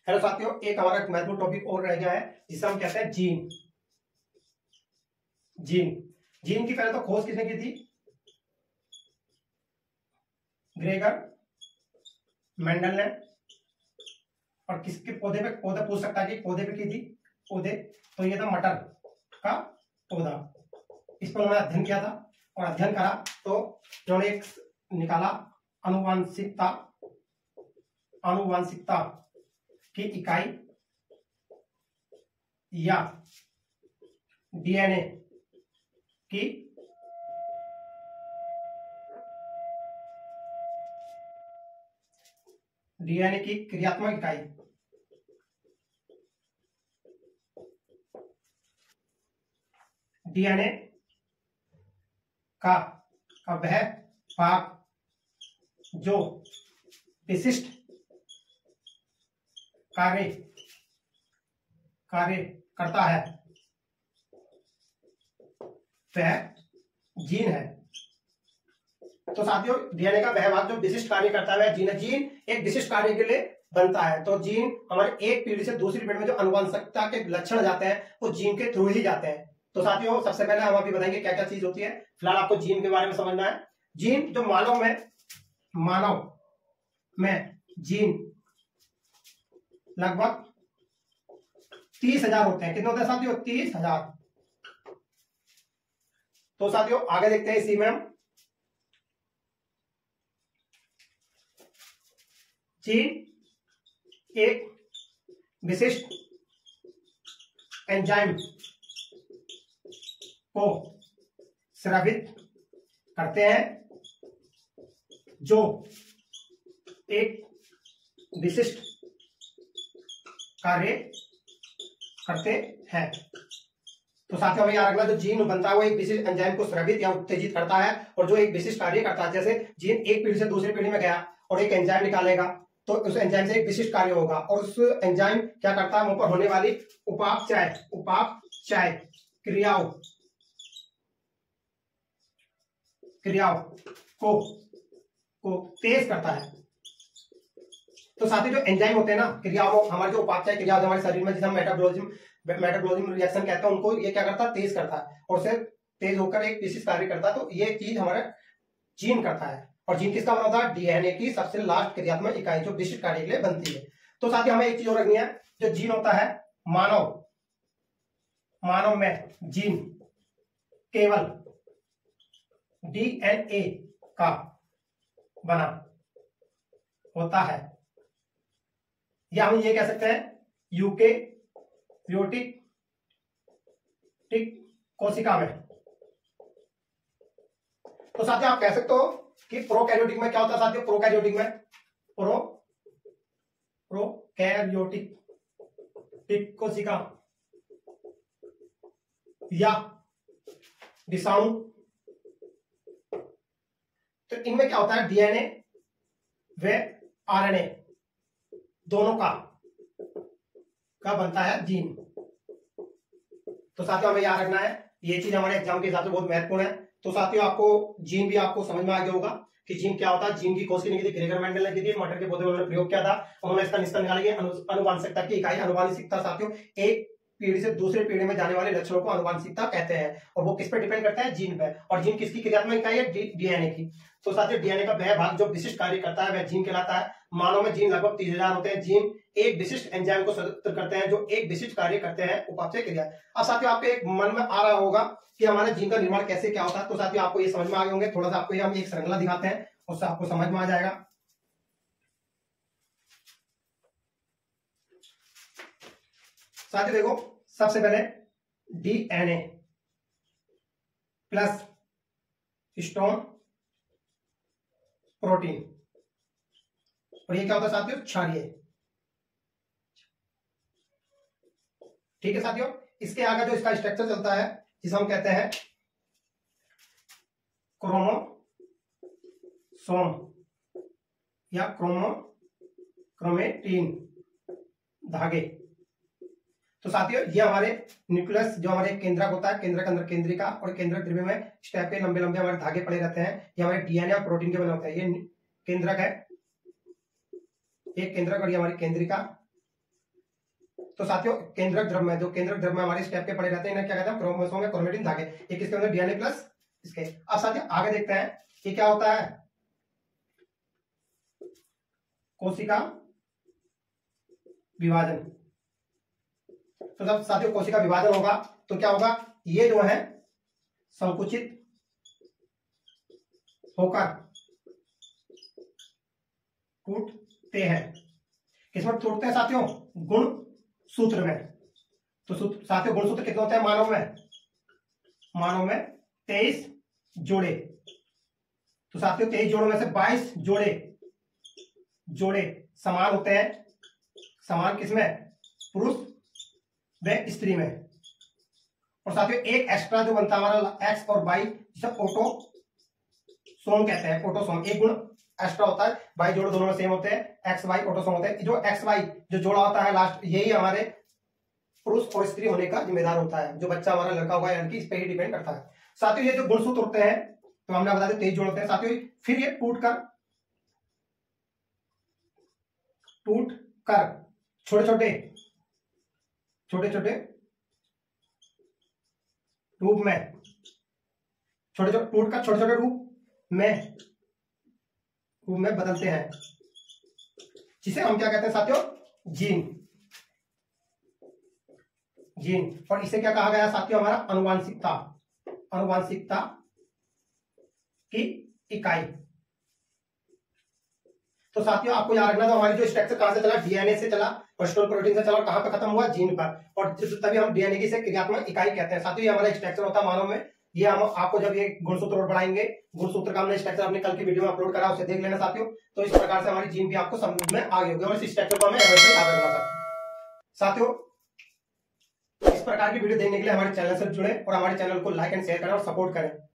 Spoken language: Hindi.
हेलो साथियों, एक हमारा महत्वपूर्ण टॉपिक और रह गया है जिसे हम कहते हैं जीन। जीन की पहले तो खोज किसने की थी? ग्रेगर मेंडल ने। और किसके पौधे पूछ सकता है कि पौधे पे की थी? पौधे, तो ये था मटर का पौधा। इस पर उन्होंने अध्ययन किया था और अध्ययन करा तो उन्होंने एक निकाला आनुवांशिकता की इकाई या डीएनए की क्रियात्मक इकाई। डीएनए का वह भाग जो विशिष्ट कार्य करता है वह जीन है। तो साथियों, डीएनए का वह भाग जो विशिष्ट कार्य करता है वह जीन है। जीन एक विशिष्ट कार्य के लिए बनता है। तो जीन हमारे एक पीढ़ी से दूसरी पीढ़ी में जो आनुवंशिकता के लक्षण जाते हैं वो जीन के थ्रू ही जाते हैं। तो साथियों, सबसे पहले हम अभी बताएंगे क्या क्या चीज होती है। फिलहाल आपको जीन के बारे में समझना है। जीन जो मानव में जीन लगभग 30,000 होते हैं। कितने होते हैं साथियों? 30,000। तो साथियों आगे देखते हैं इसी में हम। जीन एक विशिष्ट एंजाइम को स्रावित करते हैं जो एक विशिष्ट कार्य करते हैं। तो साथियों हमें याद रखना, जो जीन बनता है वो एक विशिष्ट एंजाइम को स्रावित या उत्तेजित करता है और जो एक विशिष्ट कार्य करता है। जैसे जीन एक पीढ़ी से दूसरी पीढ़ी में गया और एक एंजाइम निकालेगा तो उस एंजाइम से एक विशिष्ट कार्य होगा और उस एंजाइम क्या करता है? मुंह पर होने वाली उपापचय क्रियाओं को तेज करता है। तो साथ ही जो एंजाइम होते हैं ना, क्रियाओं, हमारे जो उपापचय क्रिया हमारे शरीर में जिसे हम मेटाबॉलिज्म रिएक्शन कहते हैं, उनको ये क्या करता है? तेज करता है और उसे तेज होकर एक विशिष्ट कार्य करता है। तो ये चीज हमारा जीन करता है। और जीन किसका बना होता है? डीएनए की सबसे लास्ट क्रियात्मक इकाई जो विशिष्ट कार्य के लिए बनती है। तो साथ ही हमें एक चीज और रखनी है, जो जीन होता है मानव में जीन केवल डीएनए का बना होता है, या हम ये कह सकते हैं यूकेरियोटिक कोशिका में। तो साथियों आप कह सकते हो कि प्रोकैरियोटिक में क्या होता है? साथियों प्रोकैरियोटिक कोशिका या विषाणु, तो इनमें क्या होता है? डीएनए व आरएनए दोनों का बनता है जीन। तो साथियों हमें याद रखना है, ये चीज हमारे एग्जाम के हिसाब से बहुत महत्वपूर्ण है। तो साथियों आपको जीन भी आपको समझ में आ गया होगा कि जीन क्या होता है। जीन की खोज की थी ग्रेगर मेंडल ने की थी। मटर के पौधे में उन्होंने प्रयोग किया था। उन्होंने इसका निष्कर्ष निकाला कि आनुवंशिकता की इकाई। आनुवंशिकता साथियों एक पीढ़ी से दूसरी पीढ़ी में जाने वाले लक्षणों को आनुवंशिकता कहते हैं और वो किस पे डिपेंड करता है? जीन पे। और जीन किसकी क्रियात्मक इकाई है? डीएनए की। तो साथियों डीएनए का वह भाग जो विशिष्ट कार्य करता है वह जीन कहलाता है। मानव में जीन लगभग 30,000 होते हैं। जीन एक विशिष्ट एंजाइम को स्वतंत्र करते हैं जो एक विशिष्ट कार्य करते हैं, उपापचय क्रिया। अब साथियों आपके एक मन में आ रहा होगा कि हमारे जीन का निर्माण कैसे क्या होता है। तो साथियों आपको ये समझ में आ गए होंगे। थोड़ा सा आपको हम एक श्रृंखला दिखाते हैं, उससे आपको समझ में आ जाएगा। साथियों देखो, सबसे पहले डीएनए प्लस हिस्टोन प्रोटीन, और ये क्या होता है साथियों? क्षारीय। ठीक है साथियों, इसके आगे जो इसका स्ट्रक्चर चलता है जिसे हम कहते हैं क्रोमोसोम या क्रोमेटिन धागे। तो साथियों ये हमारे न्यूक्लियस जो हमारे केंद्रक होता है, केंद्रक अंदर केंद्रिका और केंद्रक द्रव्य में स्टेप पे लंबे लंबे हमारे धागे पड़े रहते हैं। ये हमारे डीएनए और प्रोटीन के बने होते हैं। ये केंद्रक है, एक केंद्रक और ये हमारी केंद्रिका तो साथियों केंद्रक द्रव्य में, जो केंद्रक द्रव्य में हमारे स्टेप के पड़े रहते हैं, इन्हें क्या कहते हैं, क्रोमोसोम या क्रोमेटिन धागे। एक इसके अंदर डीएनए प्लस इसके। अब साथियों आगे देखते हैं कि क्या होता है कोशिका विभाजन। तो जब साथियों कोशिका विभाजन होगा तो क्या होगा, ये जो है संकुचित होकर टूटते हैं। किसमें टूटते हैं साथियों, गुण सूत्र में। तो साथियों गुण सूत्र कितने होते हैं मानव में, मानव में 23 जोड़े। तो साथियों 23 जोड़ों में से 22 जोड़े समान होते हैं। समान किसमें, पुरुष व स्त्री में। और साथियों एक एक्स्ट्रा जो बनता है हमारा एक्स और वाई, जिसे ऑटोसोम कहते हैं। ऑटोसोम एक गुण एक्स्ट्रा होता है, वाई जोड़ दोनों में सेम होते हैं, एक्स वाई ऑटोसोम होते हैं। जो एक्स वाई जो जोड़ा होता है लास्ट, यही हमारे पुरुष और स्त्री होने का जिम्मेदार होता है। जो बच्चा हमारा लड़का होगा या लड़की, इस पे ही डिपेंड करता है। साथियों ये जो गुणसूत्र होते हैं, तो हमने बता दिया 23 जोड़ होते हैं साथियों। फिर ये टूट कर छोटे छोटे रूप में, टूट कर छोटे छोटे रूप में बदलते हैं, जिसे हम क्या कहते हैं साथियों, जीन। और इसे क्या कहा गया साथियों, हमारा अनुवांशिकता की इकाई। तो साथियों आपको याद रखना, तो हमारी जो स्ट्रक्चर कहां से चला, डीएनए से चला, पर्सनल प्रोटीन से चला, और कहां पे खत्म हुआ, जीन पर। और तभी हम डीएनए की से क्रियात्मक इकाई कहते हैं साथियों। ये हमारा स्ट्रक्चर होता है मानव में। ये हम आपको जब ये गुणसूत्र और बढ़ाएंगे, गुणसूत्र का हमने स्ट्रक्चर अपने कल की वीडियो में अपलोड करा, उसे देख लेना साथियों। तो इस प्रकार से हमारी जीन भी आपको समझ में आ गई होगी, और इस स्ट्रक्चर को हमें ऐसे याद रखना साथियों। इस प्रकार की वीडियो देखने के लिए हमारे चैनल से जुड़े और हमारे चैनल को लाइक एंड शेयर करें और सपोर्ट करें।